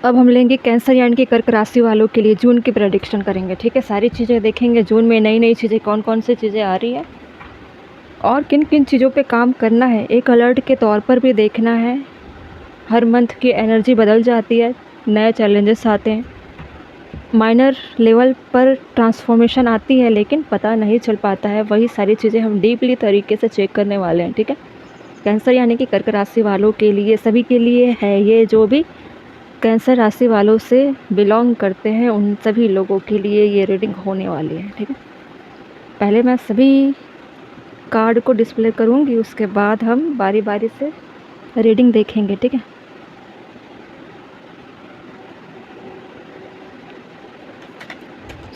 अब हम लेंगे कैंसर यानी कि कर्क राशि वालों के लिए जून की प्रेडिक्शन करेंगे। ठीक है, सारी चीज़ें देखेंगे जून में नई नई चीज़ें कौन कौन सी चीज़ें आ रही है और किन किन चीज़ों पे काम करना है, एक अलर्ट के तौर पर भी देखना है। हर मंथ की एनर्जी बदल जाती है, नए चैलेंजेस आते हैं, माइनर लेवल पर ट्रांसफॉर्मेशन आती है लेकिन पता नहीं चल पाता है। वही सारी चीज़ें हम डीपली तरीके से चेक करने वाले हैं। ठीक है, कैंसर यानी कि कर्क राशि वालों के लिए, सभी के लिए है ये, जो भी कैंसर राशि वालों से बिलोंग करते हैं उन सभी लोगों के लिए ये रीडिंग होने वाली है। ठीक है, पहले मैं सभी कार्ड को डिस्प्ले करूँगी, उसके बाद हम बारी बारी से रीडिंग देखेंगे। ठीक है,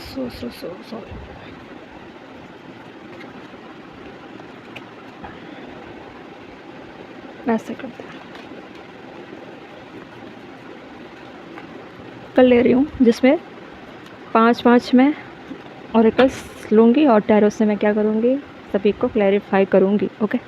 सो ऐसे करते हैं, कर ले रही हूँ जिसमें 5-5 में ऑरेकल्स लूँगी और टैरो से मैं क्या करूँगी, सभी को क्लैरिफाई करूँगी। ओके,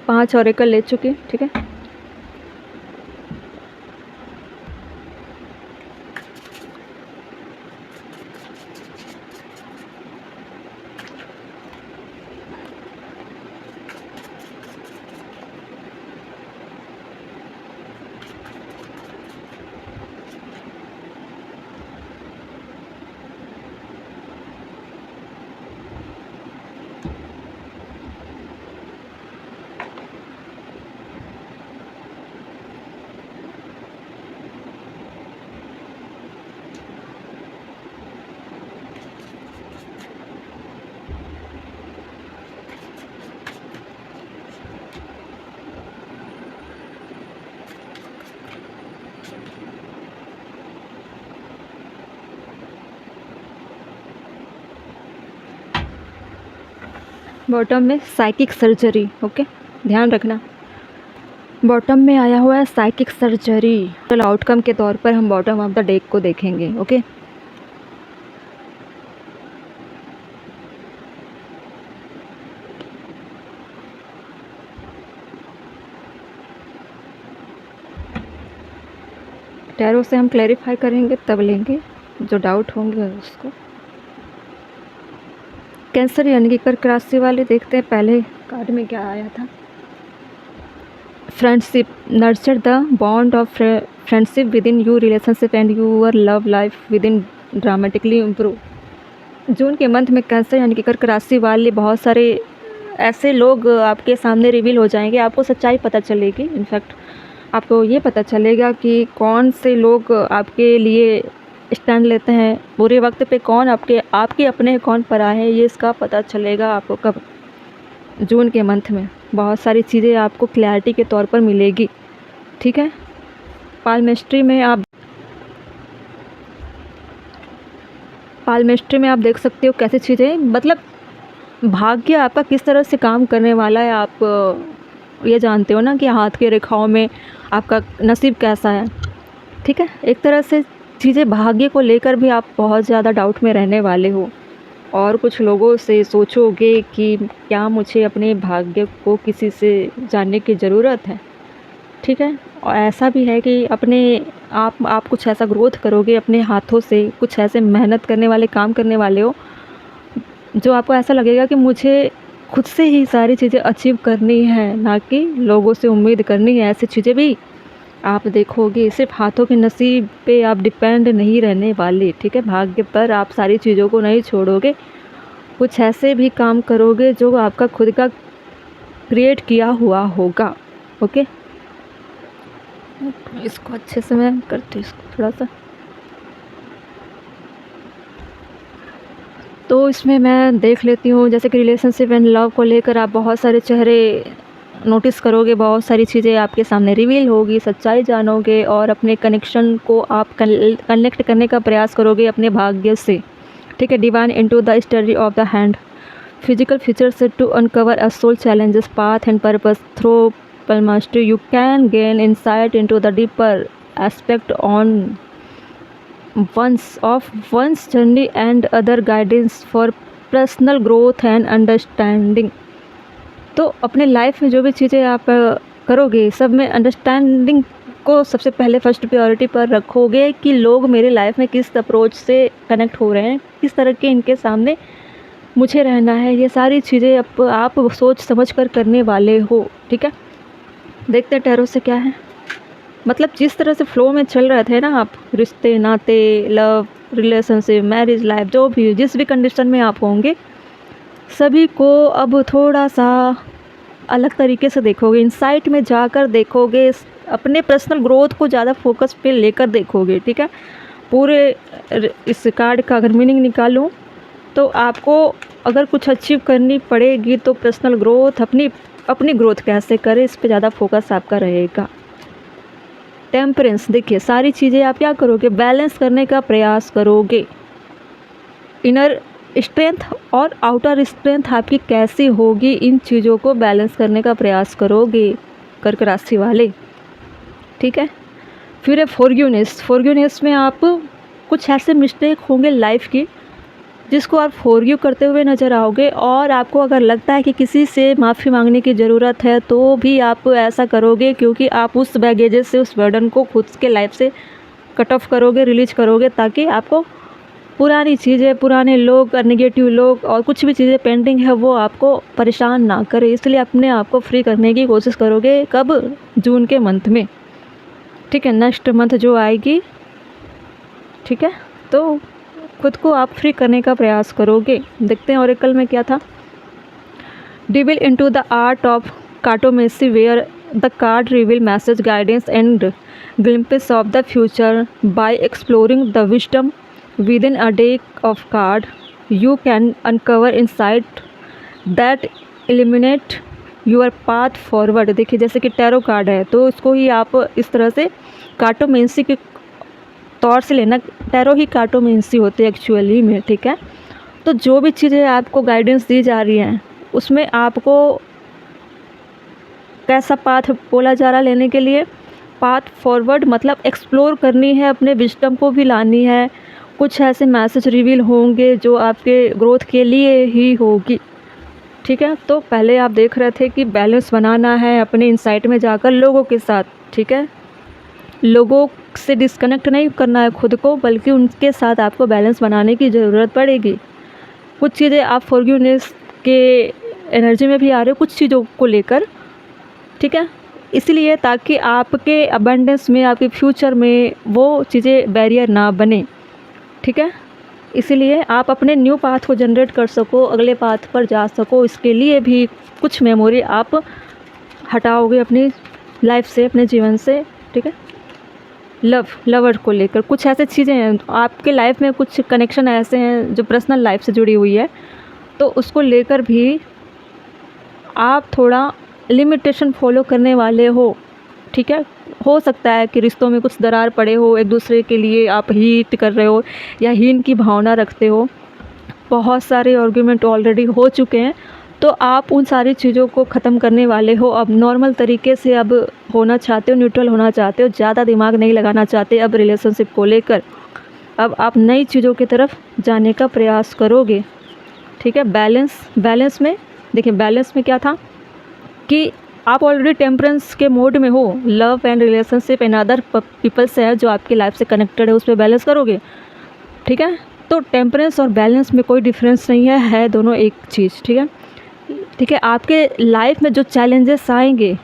पाँच ऑरेकल ले चुकी। ठीक है, बॉटम में साइकिक सर्जरी। ओके, ध्यान रखना, बॉटम में आया हुआ है साइकिक सर्जरी। तो आउटकम के तौर पर हम बॉटम ऑफ द डेक को देखेंगे। ओके, टैरो से हम क्लैरिफाई करेंगे तब लेंगे, जो डाउट होंगे उसको। कैंसर यानी कि कर्क राशि वाले, देखते हैं पहले कार्ड में क्या आया था। Friendship, nurture the bond of friendship within you relationship and your love life within dramatically improve. जून के मंथ में कैंसर यानी कि कर्क राशि वाले बहुत सारे ऐसे लोग आपके सामने रिवील हो जाएंगे, आपको सच्चाई पता चलेगी। इनफैक्ट आपको ये पता चलेगा कि कौन से लोग आपके लिए स्टैंड लेते हैं, बुरे वक्त पे कौन आपके अपने कौन पराए हैं, ये इसका पता चलेगा आपको कब, जून के मंथ में। बहुत सारी चीज़ें आपको क्लैरिटी के तौर पर मिलेगी। ठीक है, पालमेस्ट्री में आप देख सकते हो कैसी चीज़ें, मतलब भाग्य आपका किस तरह से काम करने वाला है। आप ये जानते हो ना कि हाथ की रेखाओं में आपका नसीब कैसा है। ठीक है, एक तरह से चीज़ें भाग्य को लेकर भी आप बहुत ज़्यादा डाउट में रहने वाले हो और कुछ लोगों से सोचोगे कि क्या मुझे अपने भाग्य को किसी से जानने की ज़रूरत है। ठीक है, और ऐसा भी है कि अपने आप कुछ ऐसा ग्रोथ करोगे अपने हाथों से, कुछ ऐसे मेहनत करने वाले काम करने वाले हो जो आपको ऐसा लगेगा कि मुझे खुद से ही सारी चीज़ें अचीव करनी है, ना कि लोगों से उम्मीद करनी है। ऐसी चीज़ें भी आप देखोगे, सिर्फ हाथों के नसीब पे आप डिपेंड नहीं रहने वाले। ठीक है, भाग्य पर आप सारी चीज़ों को नहीं छोड़ोगे, कुछ ऐसे भी काम करोगे जो आपका खुद का क्रिएट किया हुआ होगा। ओके, इसको अच्छे से मैं करती हूँ, इसको थोड़ा सा। तो इसमें मैं देख लेती हूँ जैसे कि रिलेशनशिप एंड लव को लेकर आप बहुत सारे चेहरे नोटिस करोगे, बहुत सारी चीज़ें आपके सामने रिवील होगी, सच्चाई जानोगे और अपने कनेक्शन को आप कनेक्ट करने का प्रयास करोगे अपने भाग्य से। ठीक है, divine into the study of the hand, physical features to uncover a soul challenges path and purpose through spiritual mastery, you can gain insight into the deeper aspect on one's journey and other guidance for personal growth and understanding. तो अपने life में जो भी चीज़ें आप करोगे, सब में अंडरस्टैंडिंग को सबसे पहले फर्स्ट प्रायोरिटी पर रखोगे कि लोग मेरे लाइफ में किस अप्रोच से कनेक्ट हो रहे हैं, किस तरह के इनके सामने मुझे रहना है। ये सारी चीज़ें आप सोच समझ कर करने वाले हो, ठीक है। देखते हैं टैरो से क्या है। मतलब जिस तरह से फ्लो में चल रहे थे ना आप, रिश्ते नाते, लव, रिलेशनशिप, मैरिज लाइफ, जो भी जिस भी कंडीशन में आप होंगे, सभी को अब थोड़ा सा अलग तरीके से देखोगे, इंसाइट में जाकर देखोगे, अपने पर्सनल ग्रोथ को ज़्यादा फोकस पे लेकर देखोगे, ठीक है। पूरे इस कार्ड का अगर मीनिंग निकालूं तो आपको अगर कुछ अचीव करनी पड़ेगी तो पर्सनल ग्रोथ, अपनी ग्रोथ कैसे करें, इस पे ज़्यादा फोकस आपका रहेगा। टेम्परेंस, देखिए सारी चीज़ें आप क्या करोगे, बैलेंस करने का प्रयास करोगे। इनर स्ट्रेंथ और आउटर स्ट्रेंथ आपकी कैसी होगी, इन चीज़ों को बैलेंस करने का प्रयास करोगे कर्क राशि वाले, ठीक है। फिर है फॉरगिवनेस में आप कुछ ऐसे मिस्टेक होंगे लाइफ की जिसको आप फॉरगिव करते हुए नज़र आओगे, और आपको अगर लगता है कि किसी से माफ़ी मांगने की ज़रूरत है तो भी आप ऐसा करोगे, क्योंकि आप उस बैगेजेस से, उस बर्डन को खुद के लाइफ से कट ऑफ करोगे, रिलीज करोगे, ताकि आपको पुरानी चीज़ें, पुराने लोग, नेगेटिव लोग और कुछ भी चीज़ें पेंडिंग है वो आपको परेशान ना करे। इसलिए अपने आप को फ्री करने की कोशिश करोगे। कब? जून के मंथ में, ठीक है, नेक्स्ट मंथ जो आएगी, ठीक है। तो खुद को आप फ्री करने का प्रयास करोगे। देखते हैं ओरेकल में क्या था। Delve into the art of cartomancy where the card reveal message, guidance and glimpse of the future by exploring the wisdom within a deck of card. You can uncover insight that illuminate your path forward. देखिए जैसे कि tarot card है तो इसको ही आप इस तरह से कार्टोमेंसी के तौर से लेना। टैरो ही कार्टोमेंसी होते हैं एक्चुअली में, ठीक है। तो जो भी चीज़ें आपको गाइडेंस दी जा रही हैं उसमें आपको कैसा पाथ बोला जा रहा है लेने के लिए, पाथ फॉरवर्ड, मतलब एक्सप्लोर करनी है, अपने विजडम को भी लानी है। कुछ ऐसे मैसेज रिवील होंगे जो आपके ग्रोथ के लिए ही होगी, ठीक है। तो पहले आप देख रहे थे कि बैलेंस बनाना है अपने इंसाइट में जाकर लोगों के साथ, ठीक है। लोगों से डिस्कनेक्ट नहीं करना है खुद को, बल्कि उनके साथ आपको बैलेंस बनाने की ज़रूरत पड़ेगी। कुछ चीज़ें आप फॉरगिवनेस के एनर्जी में भी आ रहे हो कुछ चीज़ों को लेकर, ठीक है। इसलिए ताकि आपके अबंडेंस में, आपके फ्यूचर में वो चीज़ें बैरियर ना बने, ठीक है। इसीलिए आप अपने न्यू पाथ को जनरेट कर सको, अगले पाथ पर जा सको, इसके लिए भी कुछ मेमोरी आप हटाओगे अपनी लाइफ से, अपने जीवन से, ठीक है। लवर को लेकर कुछ ऐसे चीज़ें हैं आपके लाइफ में, कुछ कनेक्शन ऐसे हैं जो पर्सनल लाइफ से जुड़ी हुई है, तो उसको लेकर भी आप थोड़ा लिमिटेशन फॉलो करने वाले हो, ठीक है। हो सकता है कि रिश्तों में कुछ दरार पड़े हो, एक दूसरे के लिए आप हीट कर रहे हो या हीन की भावना रखते हो, बहुत सारे आर्गुमेंट ऑलरेडी हो चुके हैं, तो आप उन सारी चीज़ों को ख़त्म करने वाले हो। अब नॉर्मल तरीके से अब होना चाहते हो, न्यूट्रल होना चाहते हो, ज़्यादा दिमाग नहीं लगाना चाहते अब रिलेशनशिप को लेकर। अब आप नई चीज़ों की तरफ जाने का प्रयास करोगे, ठीक है। बैलेंस में देखिए, बैलेंस में क्या था कि आप ऑलरेडी टेम्परेंस के मोड में हो, love and relationship and other people से है जो आपकी लाइफ से कनेक्टेड है, उस पर बैलेंस करोगे, ठीक है। तो टेम्परेंस और बैलेंस में कोई डिफरेंस नहीं है दोनों एक चीज़, ठीक है, ठीक है। आपके लाइफ में जो चैलेंजेस आएंगे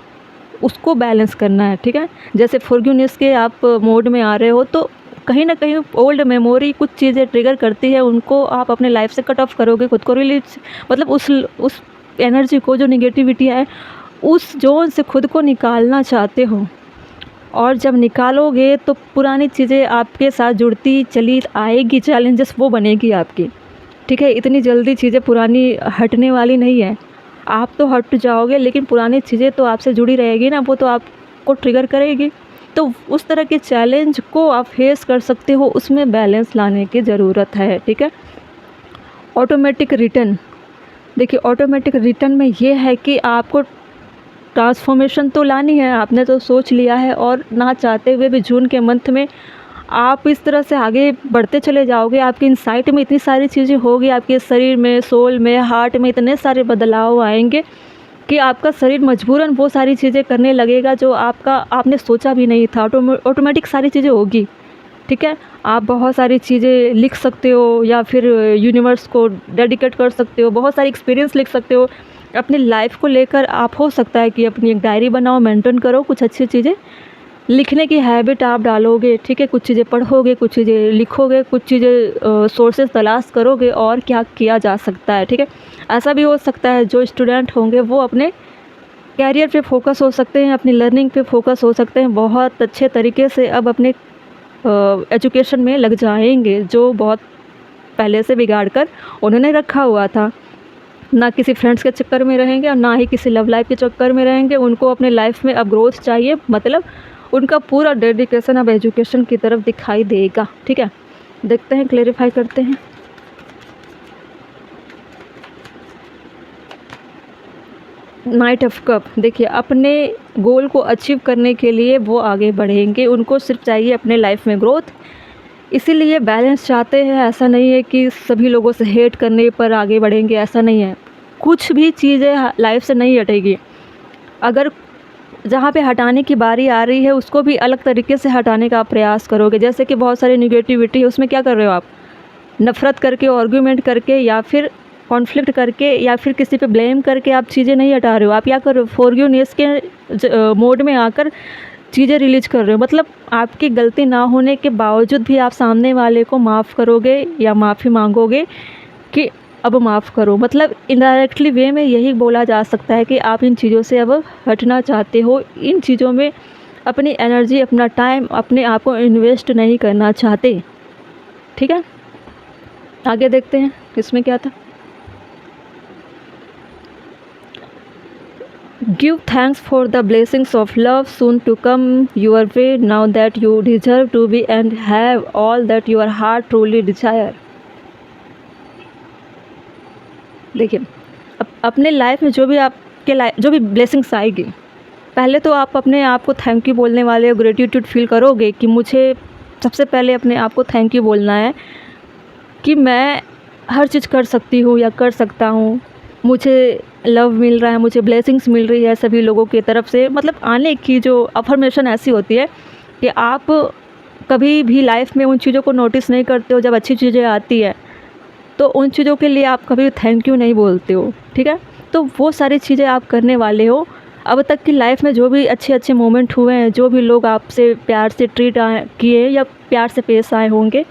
उसको बैलेंस करना है, ठीक है। जैसे फॉरगिवनेस के आप मोड में आ रहे हो तो कहीं ना कहीं ओल्ड मेमोरी कुछ चीज़ें ट्रिगर करती है, उनको आप अपने लाइफ से कट ऑफ करोगे, खुद को रिलीज, मतलब उस एनर्जी को, जो निगेटिविटी है, उस जोन से खुद को निकालना चाहते हो। और जब निकालोगे तो पुरानी चीज़ें आपके साथ जुड़ती चली आएगी, चैलेंजेस वो बनेगी आपकी, ठीक है। इतनी जल्दी चीज़ें पुरानी हटने वाली नहीं है, आप तो हट जाओगे लेकिन पुरानी चीज़ें तो आपसे जुड़ी रहेगी ना, वो तो आपको ट्रिगर करेगी। तो उस तरह के चैलेंज को आप फेस कर सकते हो, उसमें बैलेंस लाने की ज़रूरत है, ठीक है। ऑटोमेटिक रिटर्न, देखिए ऑटोमेटिक रिटर्न में ये है कि आपको ट्रांसफॉर्मेशन तो लानी है, आपने तो सोच लिया है, और ना चाहते हुए भी जून के मंथ में आप इस तरह से आगे बढ़ते चले जाओगे। आपकी इनसाइट में इतनी सारी चीज़ें होगी, आपके शरीर में, सोल में, हार्ट में इतने सारे बदलाव आएंगे कि आपका शरीर मजबूरन वो सारी चीज़ें करने लगेगा जो आपने सोचा भी नहीं था। ऑटोमेटिक सारी चीज़ें होगी, ठीक है। आप बहुत सारी चीज़ें लिख सकते हो, या फिर यूनिवर्स को डेडिकेट कर सकते हो, बहुत सारी एक्सपीरियंस लिख सकते हो अपनी लाइफ को लेकर। आप हो सकता है कि अपनी एक डायरी बनाओ, मेंटेन करो, कुछ अच्छी चीज़ें लिखने की हैबिट आप डालोगे, ठीक है। कुछ चीज़ें पढ़ोगे, कुछ चीज़ें लिखोगे, कुछ चीज़ें सोर्सेज तलाश करोगे और क्या किया जा सकता है, ठीक है। ऐसा भी हो सकता है जो स्टूडेंट होंगे वो अपने कैरियर पे फोकस हो सकते हैं, अपनी लर्निंग पे फोकस हो सकते हैं, बहुत अच्छे तरीके से अब अपने एजुकेशन में लग जाएंगे, जो बहुत पहले से बिगाड़ कर उन्होंने रखा हुआ था। ना किसी फ्रेंड्स के चक्कर में रहेंगे और ना ही किसी लव लाइफ के चक्कर में रहेंगे। उनको अपने लाइफ में अब ग्रोथ चाहिए, मतलब उनका पूरा डेडिकेशन अब एजुकेशन की तरफ दिखाई देगा, ठीक है। देखते हैं, क्लेरिफाई करते हैं। नाइट ऑफ कप, देखिए अपने गोल को अचीव करने के लिए वो आगे बढ़ेंगे, उनको सिर्फ चाहिए अपने लाइफ में ग्रोथ, इसीलिए बैलेंस चाहते हैं। ऐसा नहीं है कि सभी लोगों से हेट करने पर आगे बढ़ेंगे, ऐसा नहीं है। कुछ भी चीज़ें लाइफ से नहीं हटेगी, अगर जहाँ पे हटाने की बारी आ रही है उसको भी अलग तरीके से हटाने का आप प्रयास करोगे। जैसे कि बहुत सारी निगेटिविटी है, उसमें क्या कर रहे हो आप, नफ़रत करके, आर्ग्यूमेंट करके, या फिर कॉन्फ्लिक्ट करके, या फिर किसी पे ब्लेम करके आप चीज़ें नहीं हटा रहे हो। आप क्या कर रहे हो, फॉरगिवनेस के मोड में आकर चीज़ें रिलीज कर रहे हो। मतलब आपकी गलती ना होने के बावजूद भी आप सामने वाले को माफ़ करोगे या माफ़ी मांगोगे कि अब माफ़ करो। मतलब इनडायरेक्टली वे में यही बोला जा सकता है कि आप इन चीज़ों से अब हटना चाहते हो, इन चीज़ों में अपनी एनर्जी, अपना टाइम, अपने आप को इन्वेस्ट नहीं करना चाहते, ठीक है। आगे देखते हैं इसमें क्या था। Give thanks for the blessings of love soon to come your way, now that you deserve to be and have all that your heart truly desire. देखिए, अपने लाइफ में जो भी ब्लेसिंग्स आएगी, पहले तो आप अपने आप को थैंक यू बोलने वाले हो, ग्रेटिट्यूड फील करोगे कि मुझे सबसे पहले अपने आप को थैंक यू बोलना है कि मैं हर चीज़ कर सकती हूँ या कर सकता हूँ, मुझे लव मिल रहा है, मुझे ब्लेसिंग्स मिल रही है सभी लोगों की तरफ से। मतलब आने की जो अफर्मेशन ऐसी होती है कि आप कभी भी लाइफ में उन चीज़ों को नोटिस नहीं करते हो, जब अच्छी चीज़ें आती है तो उन चीज़ों के लिए आप कभी थैंक यू नहीं बोलते हो, ठीक है। तो वो सारी चीज़ें आप करने वाले हो। अब तक की लाइफ में जो भी अच्छे अच्छे मोमेंट हुए हैं, जो भी लोग आपसे प्यार से ट्रीट किए या प्यार से पेश आए होंगे,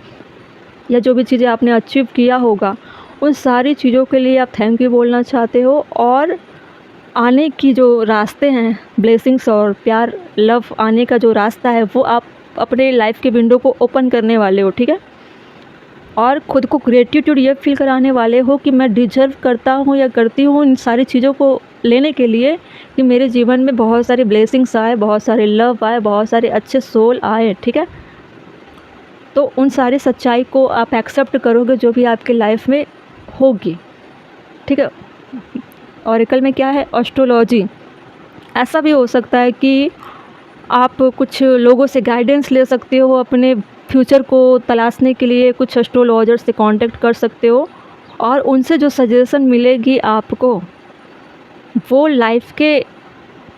या जो भी चीज़ें आपने अचीव किया होगा, उन सारी चीज़ों के लिए आप थैंक यू बोलना चाहते हो। और आने की जो रास्ते हैं, ब्लेसिंग्स और प्यार, लव आने का जो रास्ता है, वो आप अपने लाइफ के विंडो को ओपन करने वाले हो, ठीक है। और ख़ुद को ग्रेटिट्यूड ये फील कराने वाले हो कि मैं डिजर्व करता हूँ या करती हूँ इन सारी चीज़ों को लेने के लिए, कि मेरे जीवन में बहुत सारी ब्लेसिंग्स आए, बहुत सारे लव आए, बहुत सारे अच्छे सोल आए, ठीक है। तो उन सारी सच्चाई को आप एक्सेप्ट करोगे जो भी आपके लाइफ में होगी, ठीक है। ऑरेकल में क्या है, एस्ट्रोलॉजी। ऐसा भी हो सकता है कि आप कुछ लोगों से गाइडेंस ले सकते हो, अपने फ्यूचर को तलाशने के लिए कुछ एस्ट्रोलॉजर से कांटेक्ट कर सकते हो, और उनसे जो सजेशन मिलेगी आपको, वो लाइफ के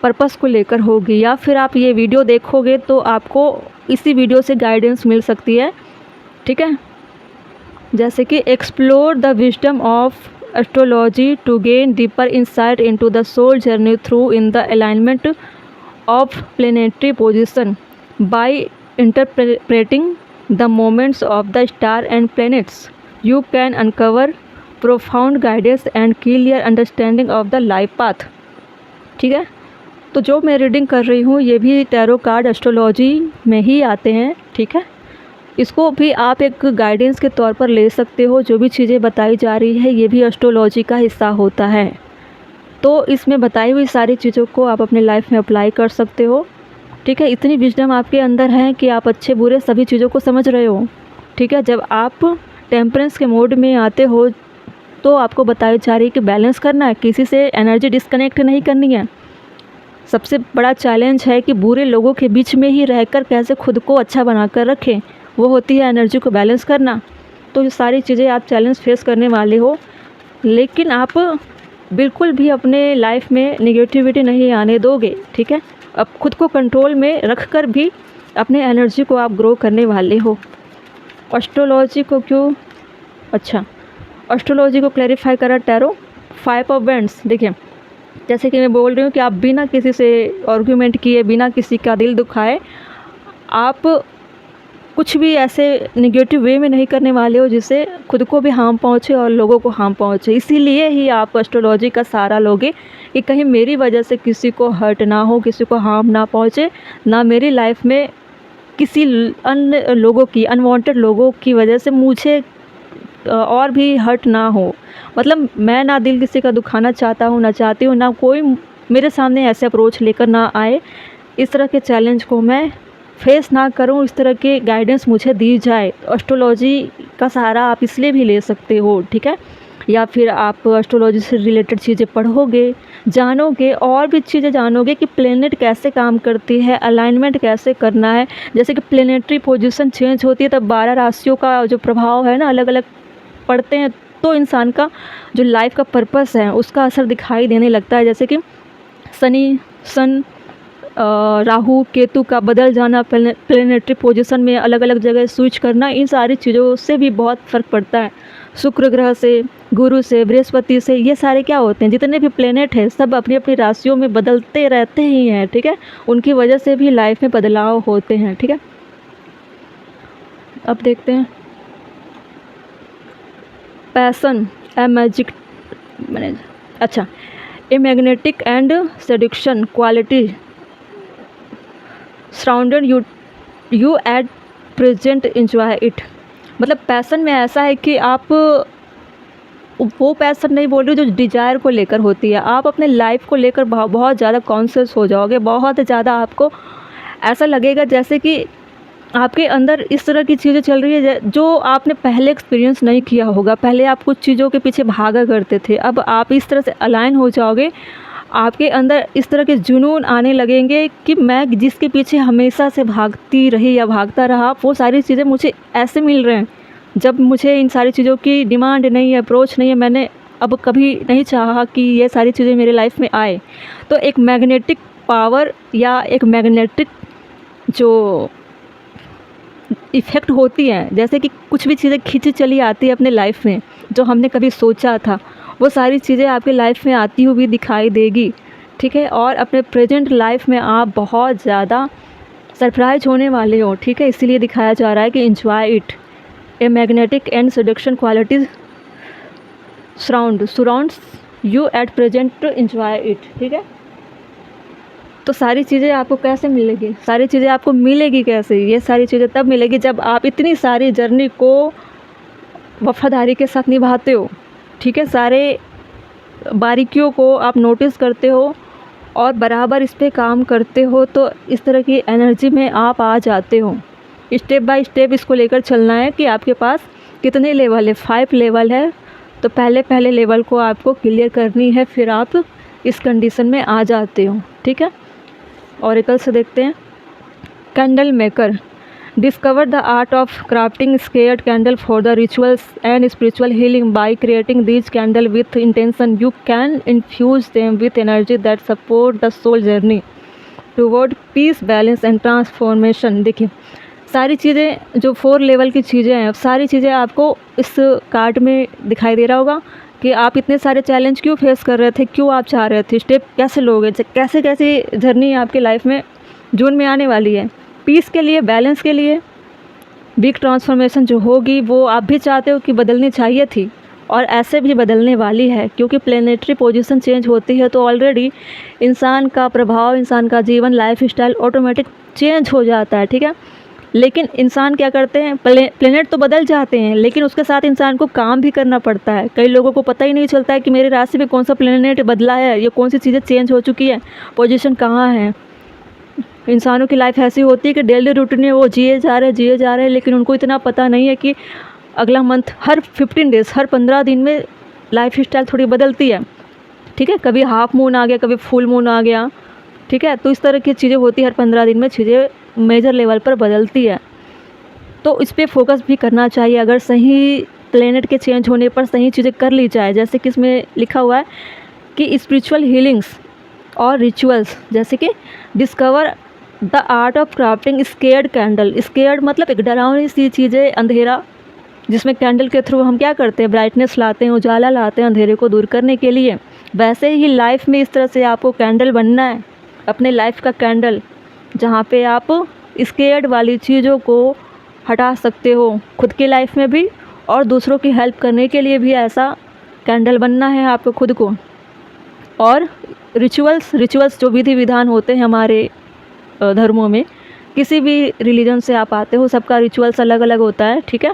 पर्पस को लेकर होगी। या फिर आप ये वीडियो देखोगे तो आपको इसी वीडियो से गाइडेंस मिल सकती है, ठीक है। जैसे कि explore the wisdom of astrology to gain deeper insight into the soul journey through in the alignment of planetary position by interpreting the moments of the star and planets, you can uncover profound guidance and clear understanding of the life path, ठीक है। तो जो मैं reading कर रही हूँ ये भी टैरो कार्ड एस्ट्रोलॉजी में ही आते हैं, ठीक है। इसको भी आप एक गाइडेंस के तौर पर ले सकते हो। जो भी चीज़ें बताई जा रही है ये भी एस्ट्रोलॉजी का हिस्सा होता है। तो इसमें बताई हुई सारी चीज़ों को आप अपने लाइफ में अप्लाई कर सकते हो, ठीक है। इतनी विजडम आपके अंदर है कि आप अच्छे बुरे सभी चीज़ों को समझ रहे हो, ठीक है। जब आप टेम्परेंस के मोड में आते हो तो आपको बताई जा रही है कि बैलेंस करना है, किसी से एनर्जी डिस्कनेक्ट नहीं करनी है, सबसे बड़ा चैलेंज है कि बुरे लोगों के बीच में ही रहकर कैसे खुद को अच्छा बनाकर रखें, वो होती है एनर्जी को बैलेंस करना। तो ये सारी चीज़ें आप चैलेंज फेस करने वाले हो, लेकिन आप बिल्कुल भी अपने लाइफ में नेगेटिविटी नहीं आने दोगे, ठीक है। अब खुद को कंट्रोल में रख कर भी अपने एनर्जी को आप ग्रो करने वाले हो। एस्ट्रोलॉजी को क्यों, अच्छा, एस्ट्रोलॉजी को क्लैरिफाई करा टैरो 5 ऑफ वैंड्स। देखिए, जैसे कि मैं बोल रही हूँ कि आप बिना किसी से आर्गुमेंट किए, बिना किसी का दिल दुखाए, आप कुछ भी ऐसे नेगेटिव वे में नहीं करने वाले हो जिससे खुद को भी हार्म पहुँचे और लोगों को हार्म पहुँचे। इसीलिए ही आप एस्ट्रोलॉजी का सहारा लोगे कि कहीं मेरी वजह से किसी को हर्ट ना हो, किसी को हार्म ना पहुँचे, ना मेरी लाइफ में किसी अन्य लोगों की, अनवांटेड लोगों की वजह से मुझे और भी हर्ट ना हो। मतलब मैं ना दिल किसी का दुखाना चाहता हूँ, ना चाहती हूँ, ना कोई मेरे सामने ऐसे अप्रोच लेकर ना आए, इस तरह के चैलेंज को मैं फेस ना करूँ, इस तरह के गाइडेंस मुझे दी जाए। एस्ट्रोलॉजी का सहारा आप इसलिए भी ले सकते हो, ठीक है। या फिर आप एस्ट्रोलॉजी से रिलेटेड चीज़ें पढ़ोगे, जानोगे, और भी चीज़ें जानोगे कि प्लेनेट कैसे काम करती है, अलाइनमेंट कैसे करना है। जैसे कि प्लेनेटरी पोजीशन चेंज होती है तब 12 राशियों का जो प्रभाव है ना अलग अलग पढ़ते हैं, तो इंसान का जो लाइफ का पर्पस है उसका असर दिखाई देने लगता है। जैसे कि सन राहु केतु का बदल जाना, प्लेनेटरी पोजीशन में अलग अलग जगह स्विच करना, इन सारी चीज़ों से भी बहुत फ़र्क पड़ता है। शुक्र ग्रह से, गुरु से, बृहस्पति से, ये सारे क्या होते हैं, जितने भी प्लेनेट हैं सब अपनी अपनी राशियों में बदलते रहते ही हैं, ठीक है। उनकी वजह से भी लाइफ में बदलाव होते हैं, ठीक है। अब देखते हैं पैसन ए मैजिक, मैंने, अच्छा, a magnetic and seduction quality surrounded you at present enjoy it. मतलब पैसन में ऐसा है कि आप, वो पैसन नहीं बोल रही जो डिज़ायर को लेकर होती है, आप अपने लाइफ को लेकर बहुत ज़्यादा कॉन्शियस हो जाओगे, बहुत ज़्यादा आपको ऐसा लगेगा जैसे कि आपके अंदर इस तरह की चीज़ें चल रही है जो आपने पहले एक्सपीरियंस नहीं किया होगा। पहले आप कुछ चीज़ों के पीछे भागा करते थे, अब आप इस तरह से अलाइन हो जाओगे, आपके अंदर इस तरह के जुनून आने लगेंगे कि मैं जिसके पीछे हमेशा से भागती रही या भागता रहा, वो सारी चीज़ें मुझे ऐसे मिल रहे हैं जब मुझे इन सारी चीज़ों की डिमांड नहीं है, अप्रोच नहीं है, मैंने अब कभी नहीं चाहा कि ये सारी चीज़ें मेरे लाइफ में आए। तो एक मैग्नेटिक पावर या एक मैग्नेटिक जो इफ़ेक्ट होती हैं, जैसे कि कुछ भी चीज़ें खींची चली आती है अपने लाइफ में, जो हमने कभी सोचा था वो सारी चीज़ें आपके लाइफ में आती हुई दिखाई देगी, ठीक है। और अपने प्रेजेंट लाइफ में आप बहुत ज़्यादा सरप्राइज होने वाले हो, ठीक है। इसीलिए दिखाया जा रहा है कि enjoy it, a magnetic and seduction qualities surrounds you at present, enjoy it, ठीक है। तो सारी चीज़ें आपको कैसे मिलेगी, सारी चीज़ें आपको मिलेगी कैसे, ये सारी चीज़ें तब मिलेगी जब आप इतनी सारी जर्नी को वफादारी के साथ निभाते हो, ठीक है। सारे बारीकियों को आप नोटिस करते हो और बराबर इस पे काम करते हो, तो इस तरह की एनर्जी में आप आ जाते हो। स्टेप बाय स्टेप इसको लेकर चलना है कि आपके पास कितने लेवल है, 5 लेवल है, तो पहले लेवल को आपको क्लियर करनी है, फिर आप इस कंडीशन में आ जाते हो, ठीक है। ऑरेकल से देखते हैं, candle maker discover the art of crafting scared candle for the rituals and spiritual healing by creating these candle with intention you can infuse them with energy that support the soul journey toward peace, balance and transformation. देखिए, सारी चीज़ें जो 4 level की चीज़ें हैं, सारी चीज़ें आपको इस कार्ड में दिखाई दे रहा होगा कि आप इतने सारे चैलेंज क्यों फेस कर रहे थे, क्यों आप चाह रहे थे, स्टेप कैसे लोगे, कैसे कैसे जर्नी आपकी लाइफ में जून में आने वाली है। पीस के लिए, बैलेंस के लिए, बिग ट्रांसफॉर्मेशन जो होगी वो आप भी चाहते हो कि बदलनी चाहिए थी, और ऐसे भी बदलने वाली है, क्योंकि प्लेनेटरी पोजीशन चेंज होती है तो ऑलरेडी इंसान का प्रभाव, इंसान का जीवन, लाइफ स्टाइल ऑटोमेटिक चेंज हो जाता है, ठीक है। लेकिन इंसान क्या करते हैं, प्लेनेट तो बदल जाते हैं लेकिन उसके साथ इंसान को काम भी करना पड़ता है। कई लोगों को पता ही नहीं चलता है कि मेरी राशि में कौन सा प्लेनेट बदला है, ये कौन सी चीज़ें चेंज हो चुकी है, पोजीशन कहाँ है। इंसानों की लाइफ ऐसी होती है कि डेली रूटीन में वो जिए जा रहे हैं, लेकिन उनको इतना पता नहीं है कि अगला मंथ, हर 15 डेज़, हर 15 दिन में लाइफ स्टाइल थोड़ी बदलती है, ठीक है। कभी हाफ मून आ गया, कभी फुल मून आ गया, ठीक है। तो इस तरह की चीज़ें होती है, हर 15 दिन में चीज़ें मेजर लेवल पर बदलती है। तो इस पे फोकस भी करना चाहिए। अगर सही प्लेनेट के चेंज होने पर सही चीज़ें कर ली जाए, जैसे कि इसमें लिखा हुआ है कि स्पिरिचुअल हीलिंग्स और रिचुअल्स, जैसे कि discover the art of crafting scared candle. Scared मतलब एक डरावनी सी चीज़ें, अंधेरा, जिसमें कैंडल के थ्रू हम क्या करते हैं, ब्राइटनेस लाते हैं, उजाला लाते हैं अंधेरे को दूर करने के लिए। वैसे ही लाइफ में इस तरह से आपको कैंडल बनना है, अपने लाइफ का कैंडल, जहाँ पे आप स्केयर्ड वाली चीज़ों को हटा सकते हो, खुद की लाइफ में भी और दूसरों की हेल्प करने के लिए भी ऐसा कैंडल बनना है आपको खुद को। और रिचुअल्स जो विधि विधान होते हैं हमारे धर्मों में, किसी भी रिलीजन से आप आते हो, सबका रिचुअल्स अलग अलग होता है, ठीक है।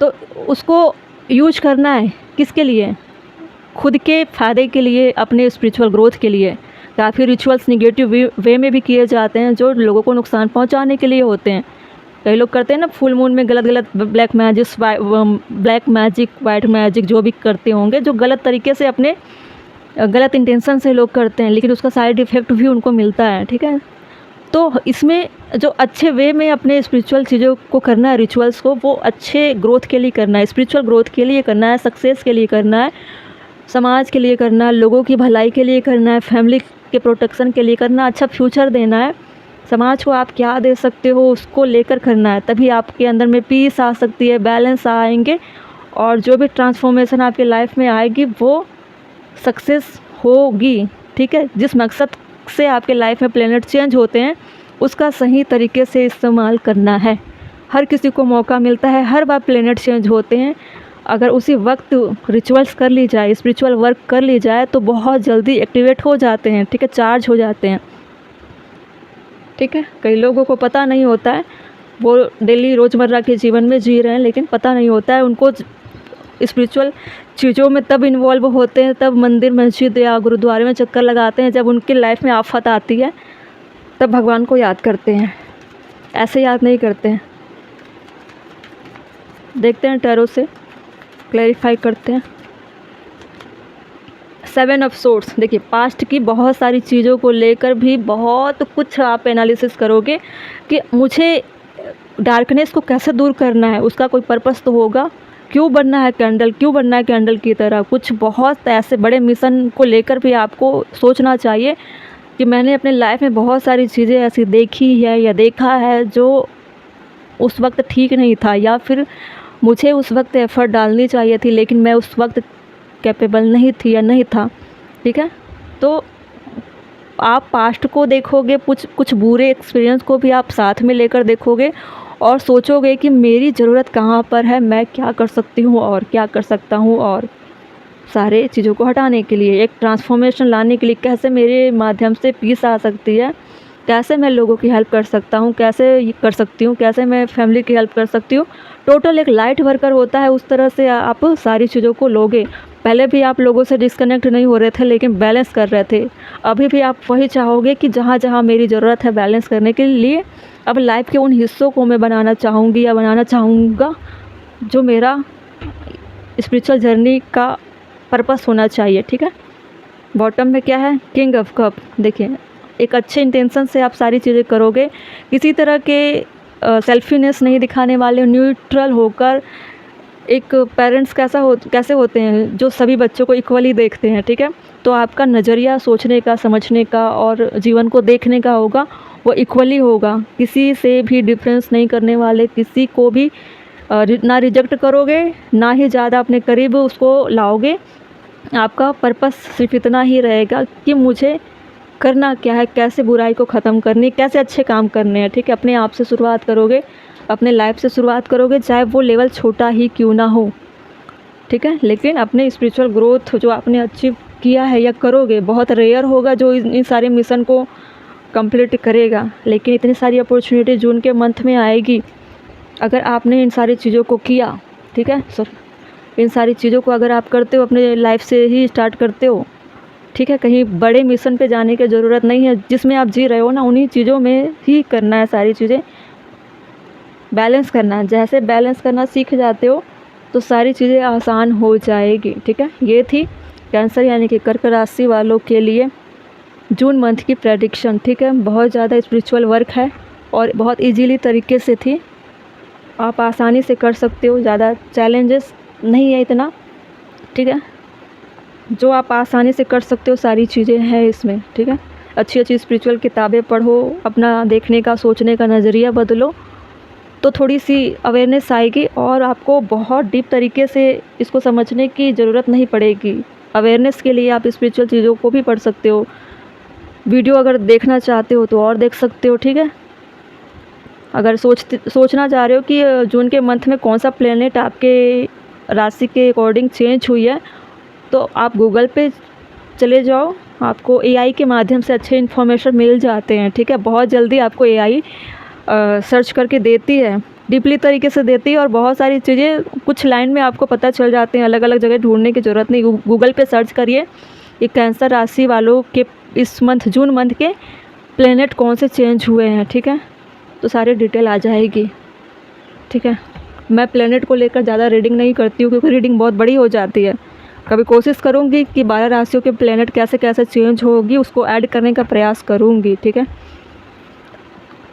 तो उसको यूज करना है किसके लिए, खुद के फ़ायदे के लिए, अपने स्पिरिचुअल ग्रोथ के लिए। काफ़ी रिचुअल्स निगेटिव वे में भी किए जाते हैं, जो लोगों को नुकसान पहुंचाने के लिए होते हैं। कई लोग करते हैं ना फुल मून में गलत ब्लैक मैजिक, वाइट मैजिक, जो भी करते होंगे, जो गलत तरीके से अपने गलत इंटेंशन से लोग करते हैं, लेकिन उसका साइड इफ़ेक्ट भी उनको मिलता है, ठीक है। तो इसमें जो अच्छे वे में अपने स्पिरिचुअल चीज़ों को करना है, रिचुअल्स को, वो अच्छे ग्रोथ के लिए करना है, स्पिरिचुअल ग्रोथ के लिए करना है, सक्सेस के लिए करना है, समाज के लिए करना है, लोगों की भलाई के लिए करना है, फैमिली के प्रोटेक्शन के लिए करना है, अच्छा फ्यूचर देना है। समाज को आप क्या दे सकते हो उसको लेकर करना है, तभी आपके अंदर में पीस आ सकती है, बैलेंस आएंगे, और जो भी ट्रांसफॉर्मेशन आपके लाइफ में आएगी वो सक्सेस होगी, ठीक है। जिस मकसद से आपके लाइफ में प्लेनेट चेंज होते हैं उसका सही तरीके से इस्तेमाल करना है। हर किसी को मौका मिलता है, हर बार प्लेनेट चेंज होते हैं, अगर उसी वक्त रिचुअल्स कर ली जाए, स्पिरिचुअल वर्क कर ली जाए तो बहुत जल्दी एक्टिवेट हो जाते हैं, ठीक है, चार्ज हो जाते हैं, ठीक है। कई लोगों को पता नहीं होता है, वो डेली रोज़मर्रा के जीवन में जी रहे हैं, लेकिन पता नहीं होता है उनको स्पिरिचुअल चीज़ों में तब इन्वॉल्व होते हैं, तब मंदिर मस्जिद या गुरुद्वारे में चक्कर लगाते हैं जब उनकी लाइफ में आफत आती है, तब भगवान को याद करते हैं, ऐसे याद नहीं करते हैं। देखते हैं टैरो से क्लैरिफाई करते हैं। 7 ऑफ सोर्ड्स, देखिए पास्ट की बहुत सारी चीज़ों को लेकर भी बहुत कुछ आप एनालिसिस करोगे कि मुझे डार्कनेस को कैसे दूर करना है, उसका कोई पर्पस तो होगा, क्यों बनना है कैंडल, क्यों बनना है कैंडल की तरह। कुछ बहुत ऐसे बड़े मिशन को लेकर भी आपको सोचना चाहिए कि मैंने अपने लाइफ में बहुत सारी चीज़ें ऐसी देखी है या देखा है जो उस वक्त ठीक नहीं था, या फिर मुझे उस वक्त एफ़र्ट डालनी चाहिए थी लेकिन मैं उस वक्त कैपेबल नहीं थी या नहीं था, ठीक है। तो आप पास्ट को देखोगे, कुछ बुरे एक्सपीरियंस को भी आप साथ में लेकर देखोगे और सोचोगे कि मेरी ज़रूरत कहाँ पर है, मैं क्या कर सकती हूँ और क्या कर सकता हूँ, और सारे चीज़ों को हटाने के लिए, एक ट्रांसफॉर्मेशन लाने के लिए कैसे मेरे माध्यम से पीस आ सकती है, कैसे मैं लोगों की हेल्प कर सकता हूँ, कैसे कर सकती हूँ, कैसे मैं फैमिली की हेल्प कर सकती हूँ। टोटल एक लाइट वर्कर होता है, उस तरह से आप सारी चीज़ों को लोगे। पहले भी आप लोगों से डिस्कनेक्ट नहीं हो रहे थे लेकिन बैलेंस कर रहे थे, अभी भी आप वही चाहोगे कि जहाँ जहाँ मेरी ज़रूरत है बैलेंस करने के लिए, अब लाइफ के उन हिस्सों को मैं बनाना चाहूँगी या बनाना चाहूँगा जो मेरा स्पिरिचुअल जर्नी का पर्पस होना चाहिए, ठीक है। बॉटम में क्या है, किंग ऑफ कप। देखिए एक अच्छे इंटेंशन से आप सारी चीज़ें करोगे, किसी तरह के सेल्फीनेस नहीं दिखाने वाले, न्यूट्रल होकर। एक पेरेंट्स कैसे होते हैं जो सभी बच्चों को इक्वली देखते हैं, ठीक है। तो आपका नज़रिया सोचने का, समझने का और जीवन को देखने का होगा, वो इक्वली होगा, किसी से भी डिफरेंस नहीं करने वाले, किसी को भी ना रिजेक्ट करोगे ना ही ज़्यादा अपने करीब उसको लाओगे। आपका पर्पस सिर्फ इतना ही रहेगा कि मुझे करना क्या है, कैसे बुराई को ख़त्म करनी, कैसे अच्छे काम करने हैं, ठीक है। अपने आप से शुरुआत करोगे, अपने लाइफ से शुरुआत करोगे, चाहे वो लेवल छोटा ही क्यों ना हो, ठीक है। लेकिन अपने स्पिरिचुअल ग्रोथ जो आपने अचीव किया है या करोगे, बहुत रेयर होगा जो इन सारे मिशन को कंप्लीट करेगा, लेकिन इतनी सारी अपॉर्चुनिटी जून के मंथ में आएगी अगर आपने इन सारी चीज़ों को किया, ठीक है। इन सारी चीज़ों को अगर आप करते हो, अपने लाइफ से ही स्टार्ट करते हो, ठीक है। कहीं बड़े मिशन पे जाने की ज़रूरत नहीं है, जिसमें आप जी रहे हो ना उन्हीं चीज़ों में ही करना है, सारी चीज़ें बैलेंस करना है। जैसे बैलेंस करना सीख जाते हो तो सारी चीज़ें आसान हो जाएगी, ठीक है। ये थी कैंसर यानी कि कर्क राशि वालों के लिए जून मंथ की प्रेडिक्शन, ठीक है। बहुत ज़्यादा स्पिरिचुअल वर्क है और बहुत इजीली तरीके से थी, आप आसानी से कर सकते हो, ज़्यादा चैलेंजेस नहीं है इतना, ठीक है। जो आप आसानी से कर सकते हो सारी चीज़ें हैं इसमें, ठीक है। अच्छी अच्छी स्पिरिचुअल किताबें पढ़ो, अपना देखने का सोचने का नज़रिया बदलो, तो थोड़ी सी अवेयरनेस आएगी और आपको बहुत डीप तरीके से इसको समझने की ज़रूरत नहीं पड़ेगी। अवेयरनेस के लिए आप स्पिरिचुअल चीज़ों को भी पढ़ सकते हो, वीडियो अगर देखना चाहते हो तो और देख सकते हो, ठीक है। अगर सोचना चाह रहे हो कि जून के मंथ में कौन सा प्लेनेट आपके राशि के अकॉर्डिंग चेंज हुई है, तो आप गूगल पे चले जाओ, आपको एआई के माध्यम से अच्छे इन्फॉर्मेशन मिल जाते हैं, ठीक है। बहुत जल्दी आपको एआई सर्च करके देती है, डीपली तरीके से देती है और बहुत सारी चीज़ें कुछ लाइन में आपको पता चल जाते हैं, अलग अलग जगह ढूंढने की ज़रूरत नहीं। गूगल पे सर्च करिए ये कैंसर राशि वालों के इस मंथ जून मंथ के प्लेनेट कौन से चेंज हुए हैं, ठीक है, तो सारी डिटेल आ जाएगी, ठीक है। मैं प्लेनेट को लेकर ज़्यादा रीडिंग नहीं करती हूँ क्योंकि रीडिंग बहुत बड़ी हो जाती है। कभी कोशिश करूँगी कि 12 राशियों के प्लेनेट कैसे कैसे चेंज होगी उसको ऐड करने का प्रयास करूँगी, ठीक है।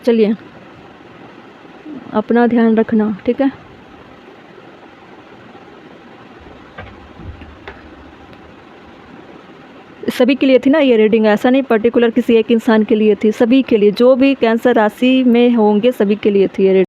चलिए, अपना ध्यान रखना, ठीक है। सभी के लिए थी ना ये रीडिंग, ऐसा नहीं पर्टिकुलर किसी एक इंसान के लिए थी, सभी के लिए, जो भी कैंसर राशि में होंगे सभी के लिए थी ये रीडिंग।